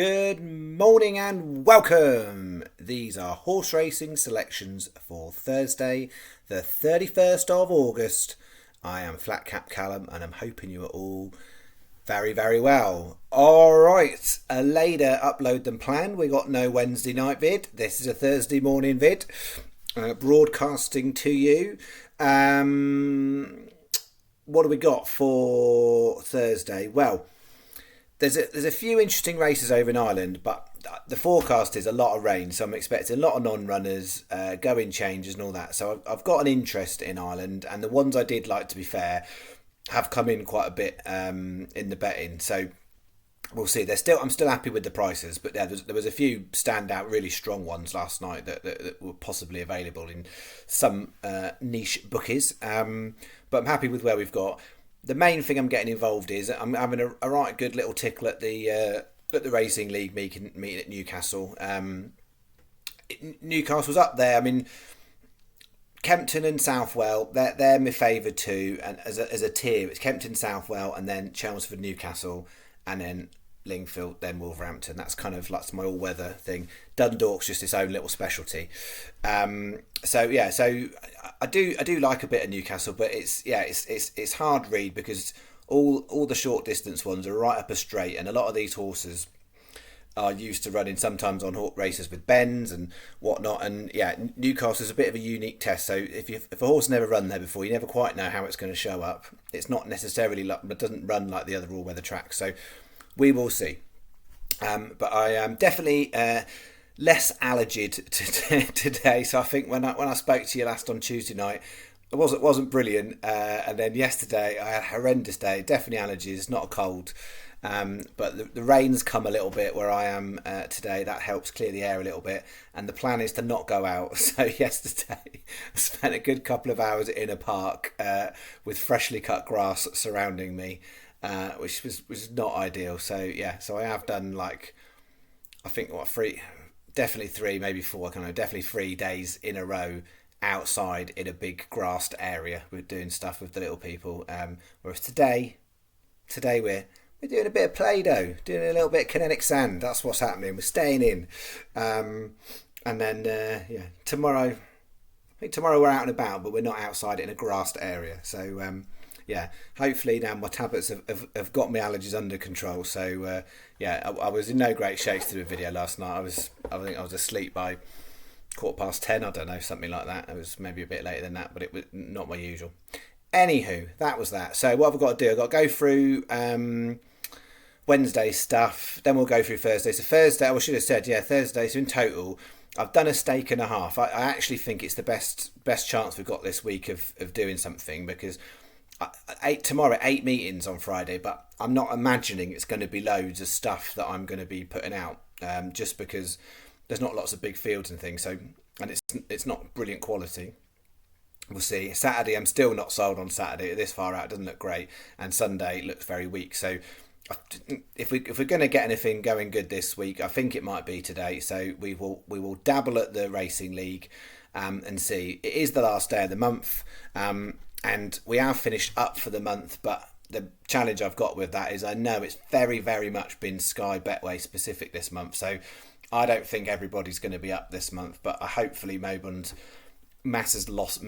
Good morning and welcome. These are horse racing selections for Thursday, the 31st of August. I am Flat Cap Callum and I'm hoping you are all very, very well. Alright, a later upload than planned. We got no Wednesday night vid. This is a Thursday morning vid. Broadcasting to you. What do we got for Thursday? Well, there's a few interesting races over in Ireland, but the forecast is a lot of rain, so I'm expecting a lot of non-runners, going changes and all that. So I've got an interest in Ireland, and the ones I did like, to be fair, have come in quite a bit in the betting. So we'll see. I'm still happy with the prices, but yeah, there was a few standout, really strong ones last night that were possibly available in some niche bookies. But I'm happy with where we've got. The main thing I'm getting involved is I'm having a right good little tickle at the racing league meeting at Newcastle. Newcastle's up there. I mean, Kempton and Southwell, they're my favoured two, and as a tier, it's Kempton, Southwell, and then Chelmsford, Newcastle, and then Lingfield, then Wolverhampton. That's kind of like my all-weather thing. Dundalk's just its own little specialty. So I do like a bit of Newcastle, but it's hard read because all the short distance ones are right up a straight, and a lot of these horses are used to running sometimes on races with bends and whatnot. And yeah, Newcastle's a bit of a unique test. So if a horse never run there before, you never quite know how it's going to show up. It's not necessarily it doesn't run like the other all-weather tracks. So we will see. But I am definitely less allergied today. So I think when I spoke to you last on Tuesday night, it wasn't brilliant. And then yesterday I had a horrendous day. Definitely allergies, not a cold. But the rain's come a little bit where I am today. That helps clear the air a little bit. And the plan is to not go out. So yesterday I spent a good couple of hours in a park with freshly cut grass surrounding me. Which was not ideal. So yeah, so I have done definitely three, maybe four. I don't know, definitely 3 days in a row outside in a big grassed area. We're doing stuff with the little people. Whereas today we're doing a bit of Play-Doh, doing a little bit of kinetic sand. That's what's happening. We're staying in, and then tomorrow. I think tomorrow we're out and about, but we're not outside in a grassed area. So. Yeah, hopefully now my tablets have got my allergies under control. So I was in no great shape to do a video last night. I think I was asleep by 10:15. I don't know, something like that. It was maybe a bit later than that, but it was not my usual. Anywho, that was that. So what have I got to do? I've got to go through Wednesday stuff. Then we'll go through Thursday. So Thursday, I should have said, Thursday. So in total, I've done a stake and a half. I actually think it's the best chance we've got this week of doing something, because tomorrow 8 meetings on Friday, but I'm not imagining it's going to be loads of stuff that I'm going to be putting out, just because there's not lots of big fields and things. So, and it's not brilliant quality. We'll see. Saturday, I'm still not sold on Saturday. This far out, it doesn't look great, and Sunday looks very weak. So, if we're going to get anything going good this week, I think it might be today. So we will dabble at the racing league, and see. It is the last day of the month. And we have finished up for the month, but the challenge I've got with that is I know it's very, very much been Sky Betway specific this month. So I don't think everybody's going to be up this month, but hopefully Mobund massive losses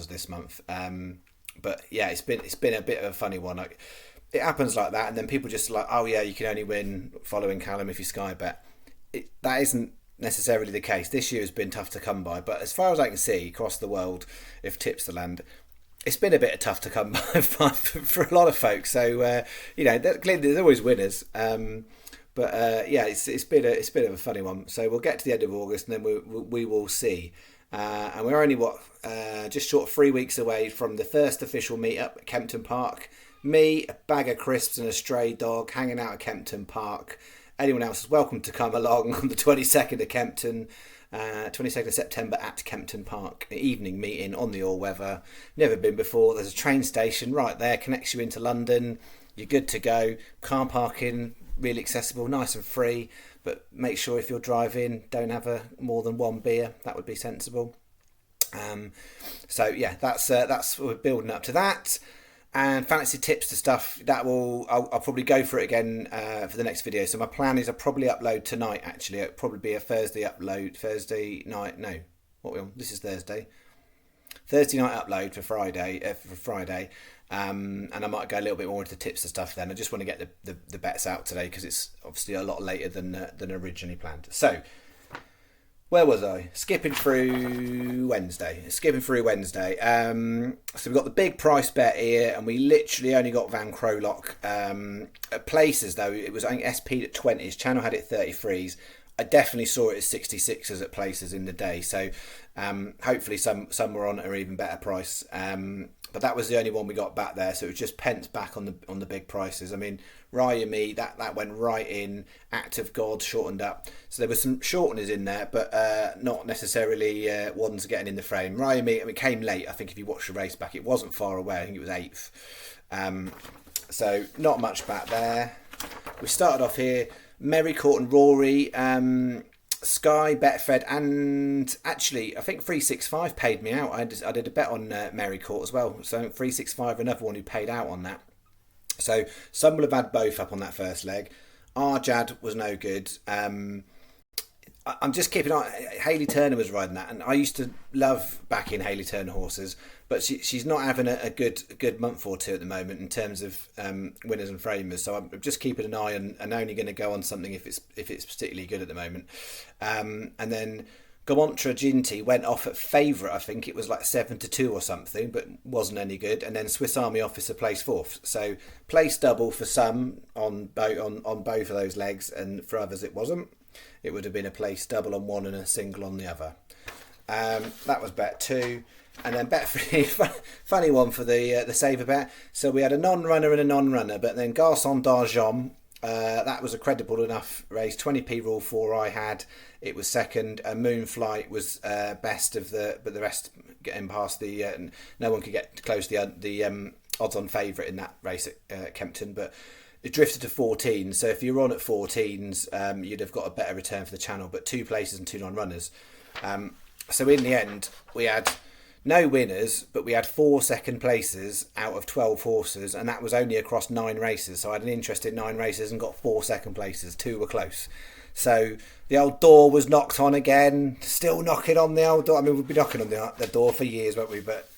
this month. But yeah, it's been a bit of a funny one. It happens like that, and then people just like, oh yeah, you can only win following Callum if you Sky Bet. That isn't necessarily the case. This year has been tough to come by, but as far as I can see across the world, if tips to land, it's been a bit tough to come by for a lot of folks. So clearly there's always winners, but it's been a funny one. So we'll get to the end of August, and then we will see. And we're only just short of 3 weeks away from the first official meet-up at Kempton Park. Me, a bag of crisps and a stray dog hanging out at Kempton Park. Anyone else is welcome to come along on the 22nd of Kempton, 22nd of September at Kempton Park. Evening meeting on the all-weather. Never been before. There's a train station right there, connects you into London. You're good to go. Car parking, really accessible, nice and free. But make sure if you're driving, don't have more than one beer. That would be sensible. That's we're building up to that. And fancy tips to stuff that I'll probably go for it again for the next video. So my plan is I'll probably upload tonight. Actually, it'll probably be a Thursday upload. Thursday night. No, what we on? This is Thursday. Thursday night upload for Friday. And I might go a little bit more into tips and stuff then. I just want to get the bets out today because it's obviously a lot later than originally planned. So, where was I? Skipping through Wednesday. So we've got the big price bet here, and we literally only got Van Crowlock. At places, though, it was, I think, SP'd at 20s. Channel had it 33s. I definitely saw it as 66s at places in the day. So hopefully some were on at an even better price. But that was the only one we got back there. So it was just pence back on the big prices. I mean, Raya Me, that went right in. Act of God shortened up. So there were some shorteners in there, but not necessarily ones getting in the frame. Raya Me, I mean, it came late. I think if you watch the race back, it wasn't far away. I think it was 8th. So not much back there. We started off here. Merry Court and Rory, Sky, Betfred, and actually I think 365 paid me out. I did a bet on Merry Court as well. So 365, another one who paid out on that. So some will have had both up on that first leg. Arjad was no good. I'm just keeping on. Hayley Turner was riding that, and I used to love backing Hayley Turner horses, but she's not having a good month or two at the moment in terms of winners and framers. So I'm just keeping an eye on, and only going to go on something if it's particularly good at the moment. And then Gamontra Ginty went off at favourite. I think it was like 7-2 or something, but wasn't any good. And then Swiss Army Officer placed 4th. So place double for some on both of those legs, and for others it wasn't. It would have been a place double on one and a single on the other. That was bet 2. And then bet 3, funny one for the saver bet. So we had a non-runner and a non-runner, but then Garçon d'Argent, that was a credible enough race. 20p rule 4 I had. It was second. Moonflight was best of but the rest getting past the... no one could get close to the odds-on favourite in that race at Kempton, but... It drifted to 14, so if you're on at 14s, you'd have got a better return for the channel, but 2 places and 2 non-runners. So in the end, we had no winners, but we had 4 second places out of 12 horses, and that was only across 9 races. So I had an interest in 9 races and got 4 second places. 2 were close. So the old door was knocked on again. Still knocking on the old door. I mean, we'll be knocking on the door for years, won't we? But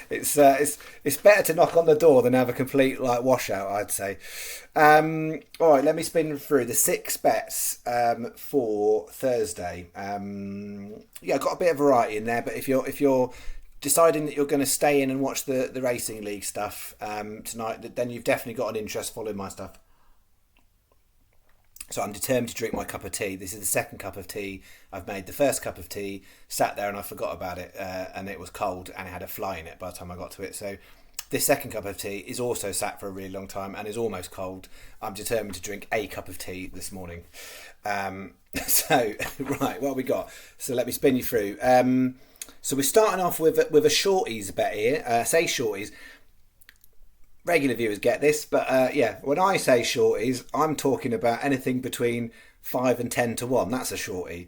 it's better to knock on the door than have a complete washout, I'd say. All right, let me spin through the 6 bets for Thursday. I've got a bit of variety in there, but if you're deciding that you're going to stay in and watch the Racing League stuff tonight, then you've definitely got an interest following my stuff. So I'm determined to drink my cup of tea. This is the second cup of tea I've made. The first cup of tea, sat there and I forgot about it, and it was cold and it had a fly in it by the time I got to it. So this second cup of tea is also sat for a really long time and is almost cold. I'm determined to drink a cup of tea this morning. So, right, what have we got? So let me spin you through. So we're starting off with a shorties bet here. Say shorties. Regular viewers get this, but when I say shorties, I'm talking about anything between 5 and 10 to 1. That's a shorty.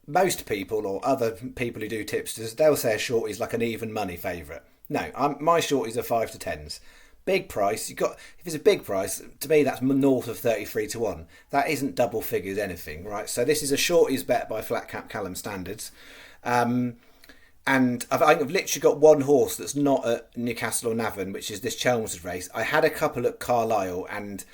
Most people, or other people who do tipsters, they'll say a shorty is like an even money favourite. No, my shorties are 5 to 10s. Big price, if it's a big price, to me that's north of 33 to 1. That isn't double figures anything, right? So this is a shorties bet by Flat Cap Callum standards. And I've literally got one horse that's not at Newcastle or Navan, which is this Chelmsford race. I had a couple at Carlisle, and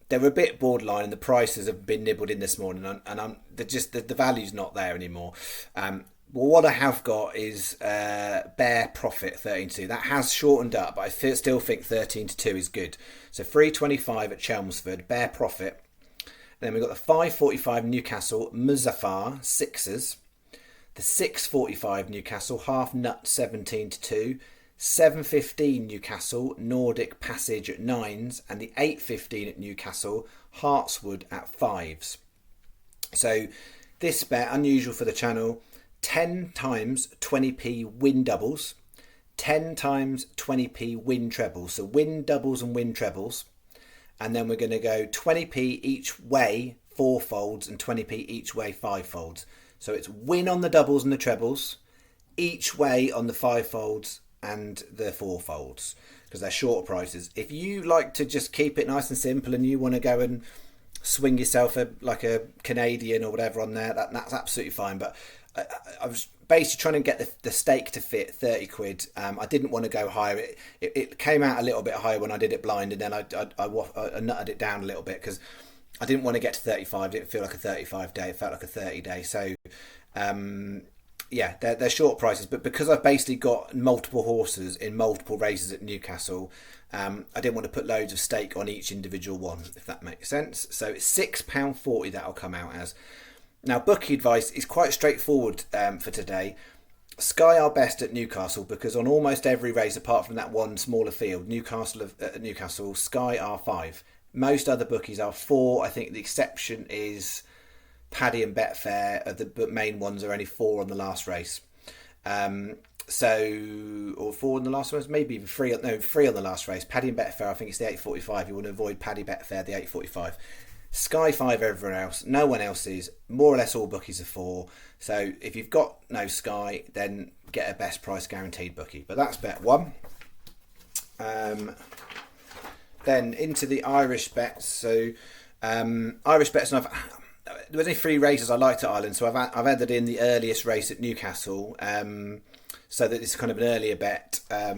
they were a bit borderline, and the prices have been nibbled in this morning, and the value's not there anymore. Well, what I have got is Bear Profit 13-2. That has shortened up, but I still think 13-2 is good. So 325 at Chelmsford, Bear Profit. And then we've got the 545 Newcastle Muzaffar 6s. The 6.45 Newcastle Half Nut 17-2, 7.15 Newcastle Nordic Passage at 9s, and the 8.15 at Newcastle Hartswood at 5s. So this bet, unusual for the channel, 10 times 20p win doubles, 10 times 20p win trebles. So win doubles and win trebles. And then we're going to go 20p each way 4 folds and 20p each way 5 folds. So it's win on the doubles and the trebles, each way on the 5 folds and the 4 folds. because they're shorter prices. If you like to just keep it nice and simple and you want to go and swing yourself like a Canadian or whatever on there, that's absolutely fine. But I was basically trying to get the steak to fit 30 quid. I didn't want to go higher. It came out a little bit higher when I did it blind, and then I nutted it down a little bit because I didn't want to get to 35. It didn't feel like a 35 day. It felt like a 30 day. So yeah, they're short prices, but because I've basically got multiple horses in multiple races at Newcastle, I didn't want to put loads of stake on each individual one, if that makes sense. So it's £6.40 that'll come out as. Now, bookie advice is quite straightforward for today. Sky are best at Newcastle because on almost every race, apart from that one smaller field, Newcastle, Sky are 5. Most other bookies are 4. I think the exception is Paddy and Betfair. The main ones are only 4 on the last race. Or 4 on the last race, maybe even 3. No, 3 on the last race. Paddy and Betfair, I think it's the 8.45. You want to avoid Paddy Betfair, the 8.45. Sky 5, everyone else. No one else is. More or less all bookies are 4. So if you've got no Sky, then get a best price guaranteed bookie. But that's bet 1. Then into the Irish bets. So Irish bets, and there was only 3 races I liked at Ireland, so I've added in the earliest race at Newcastle, so that it's kind of an earlier bet. I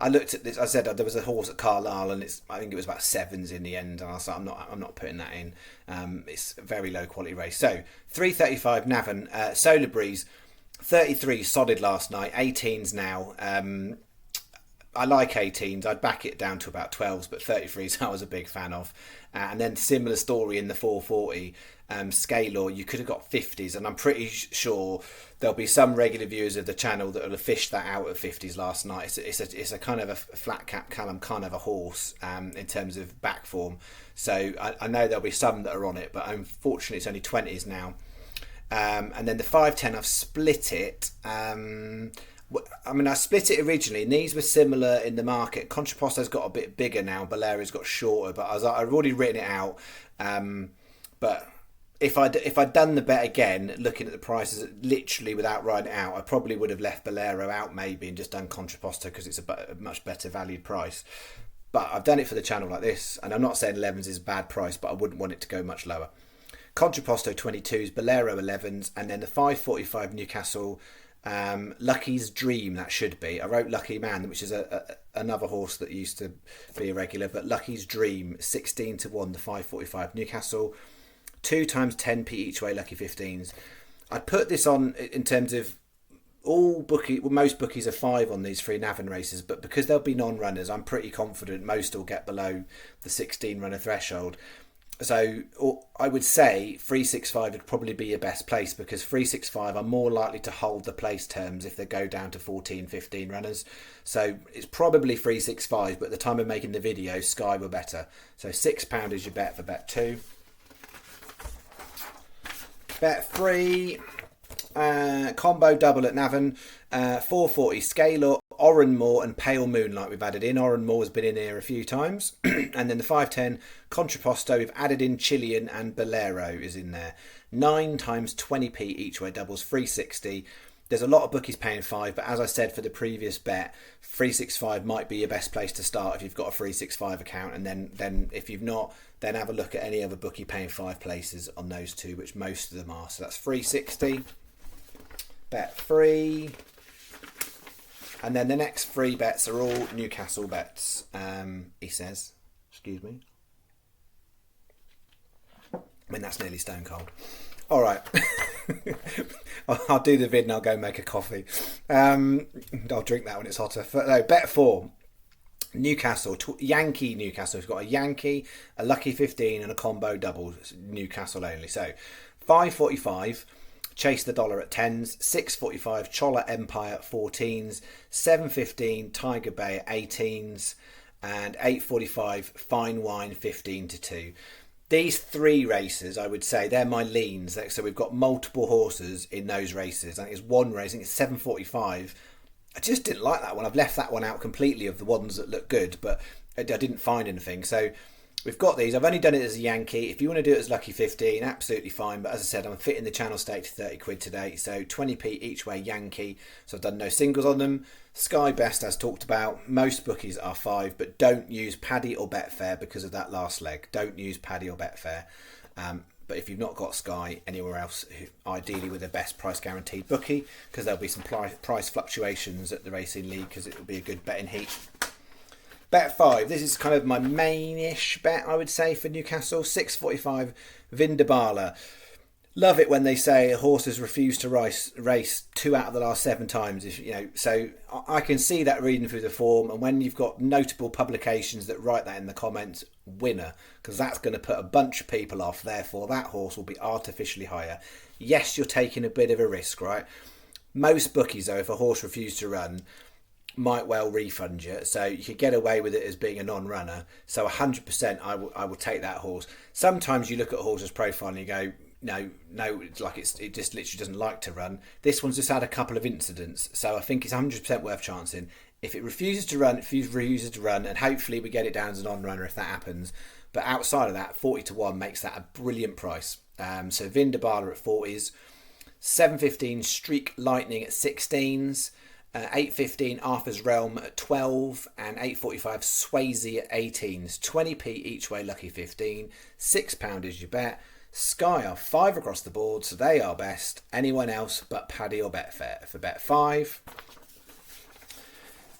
looked at this. I said there was a horse at Carlisle, and I think it was about 7s in the end. And I was like, I'm not putting that in. It's a very low quality race. So 3:35 Navan, Solar Breeze, 33 solid last night, 18s now. I like 18s. I'd back it down to about 12s, but 33s I was a big fan of. And then similar story in the 440. Scalor, you could have got 50s, and I'm pretty sure there'll be some regular viewers of the channel that will have fished that out at 50s last night. It's a kind of a flat cap Callum kind of a horse in terms of back form. So I know there'll be some that are on it, but unfortunately it's only 20s now. And then the 510, I've split it. I split it originally, and these were similar in the market. Contraposto's got a bit bigger now. Balero's got shorter, but I've already written it out. But if I'd done the bet again, looking at the prices, literally without writing it out, I probably would have left Bolero out maybe and just done Contraposto because it's a much better valued price. But I've done it for the channel like this, and I'm not saying 11s is a bad price, but I wouldn't want it to go much lower. Contraposto 22s, Bolero 11s, and then the 5:45 Newcastle. Lucky's Dream, that should be. I wrote Lucky Man, which is another horse that used to be a regular, but Lucky's Dream, 16-1, the 5:45 Newcastle, 2 times 10p each way, Lucky 15s. I put this on in terms of most bookies are 5 on these 3 Navan races, but because there'll be non-runners, I'm pretty confident most will get below the 16 runner threshold. So I would say 365 would probably be your best place because 365 are more likely to hold the place terms if they go down to 14, 15 runners. So it's probably 365, but at the time of making the video, Sky were better. So £6 is your bet for bet 2. Bet 3, combo double at Navan, 440 Scalor, Oranmore and Pale Moonlight we've added in. Oranmore has been in here a few times. And then the 510 Contraposto, we've added in Chilean, and Bolero is in there. 9 times 20p each way doubles, 360. There's a lot of bookies paying 5, but as I said for the previous bet, 365 might be your best place to start if you've got a 365 account, and then if you've not, then have a look at any other bookie paying 5 places on those 2, which most of them are. So that's 360. Bet 3. And then the next 3 bets are all Newcastle bets, he says. Excuse me. I mean, that's nearly stone cold. All right. I'll do the vid and I'll go make a coffee. I'll drink that when it's hotter. No, bet 4. Newcastle, Yankee Newcastle. We've got a Yankee, a Lucky 15 and a combo double, Newcastle only. So 5:45. Chase the Dollar at 10s, 6:45 Chola Empire at 14s, 7:15 Tiger Bay at 18s, and 8:45 Fine Wine 15-2. These 3 races, I would say, they're my leans. So we've got multiple horses in those races. I think it's one race, I think it's 7:45. I just didn't like that one. I've left that one out completely of the ones that look good, but I didn't find anything. So we've got these. I've only done it as a Yankee. If you want to do it as Lucky 15, absolutely fine. But as I said, I'm fitting the channel stake to 30 quid today. So 20p each way Yankee. So I've done no singles on them. Sky Best, as talked about. Most bookies are 5, but don't use Paddy or Betfair because of that last leg. Don't use Paddy or Betfair. But if you've not got Sky, anywhere else, ideally with a best price guaranteed bookie, because there'll be some price fluctuations at the Racing League, because it will be a good betting heat. Bet 5. This is kind of my main-ish bet, I would say, for Newcastle. 6.45 Vindabala. Love it when they say a horse has refused to race 2 out of the last 7 times. So I can see that reading through the form, and when you've got notable publications that write that in the comments, winner, because that's going to put a bunch of people off. Therefore, that horse will be artificially higher. Yes, you're taking a bit of a risk, right? Most bookies, though, if a horse refused to run, might well refund you, so you could get away with it as being a non-runner. So 100% I will take that horse. Sometimes you look at a horse's profile and you go, no, it's like it just literally doesn't like to run. This one's just had a couple of incidents, so I think it's 100% worth chancing. If it refuses to run, and hopefully we get it down as a non-runner if that happens. But outside of that, 40-1 makes that a brilliant price. So Vindabala at 40s, 7.15 Streak Lightning at 16s. 8.15 Arthur's Realm at 12, and 8.45 Swayze at 18s. 20p each way, Lucky 15. £6 is your bet. Sky are 5 across the board, so they are best. Anyone else but Paddy or Betfair for bet 5.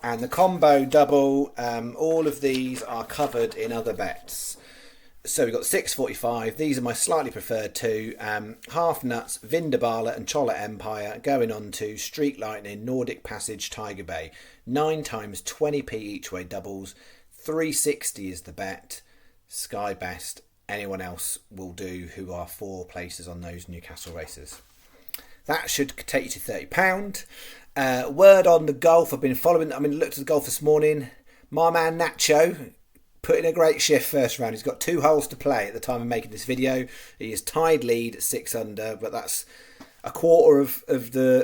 And the combo double, all of these are covered in other bets. So we've got 6.45. These are my slightly preferred two. Half Nuts, Vindabala and Chola Empire going on to Streak Lightning, Nordic Passage, Tiger Bay. 9 times 20p each way doubles. 360 is the bet. Sky Best. Anyone else will do who are 4 places on those Newcastle races. That should take you to £30. Word on the golf. I've been following. Looked at the golf this morning. My man Nacho put in a great shift first round. He's got 2 holes to play at the time of making this video. He is tied lead at 6 under, but that's a quarter of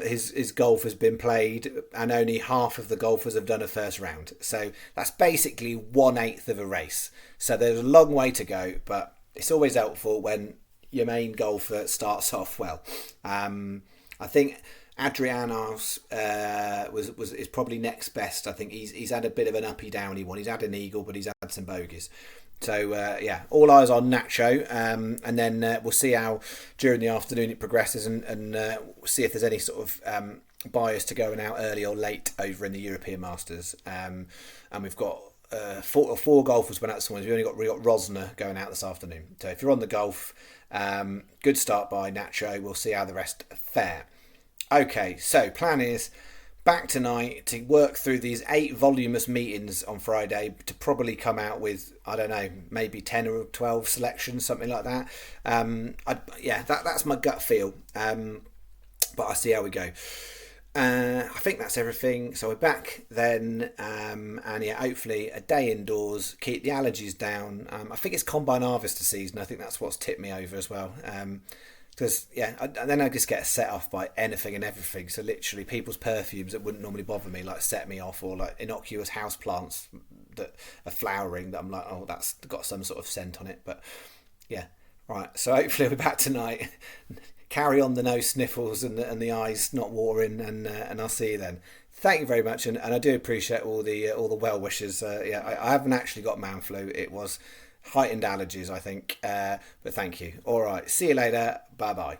his golf has been played, and only half of the golfers have done a first round. So that's basically 1/8 of a race. So there's a long way to go, but it's always helpful when your main golfer starts off well. I think Adrianos is probably next best. I think he's had a bit of an uppy downy one. He's had an eagle, but he's had some bogeys. So all eyes on Nacho, and then we'll see how during the afternoon it progresses, and see if there's any sort of bias to going out early or late over in the European Masters. And we've got 4 golfers went out this morning. We got Rosner going out this afternoon. So if you're on the golf, good start by Nacho. We'll see how the rest fare. Okay, so plan is back tonight to work through these 8 voluminous meetings on Friday to probably come out with, I don't know, maybe 10 or 12 selections, something like that. That's my gut feel. But I'll see how we go. I think that's everything. So we're back then, and hopefully a day indoors, keep the allergies down. I think it's combine harvester season. I think that's what's tipped me over as well. Because, then I just get set off by anything and everything. So literally people's perfumes that wouldn't normally bother me, like set me off, or like innocuous house plants that are flowering that I'm like, oh, that's got some sort of scent on it. But yeah, right. So hopefully we're back tonight. Carry on the nose sniffles and the eyes not watering, and I'll see you then. Thank you very much, and I do appreciate all the well wishes. I haven't actually got man flu. It was heightened allergies, I think. But thank you. All right. See you later. Bye bye.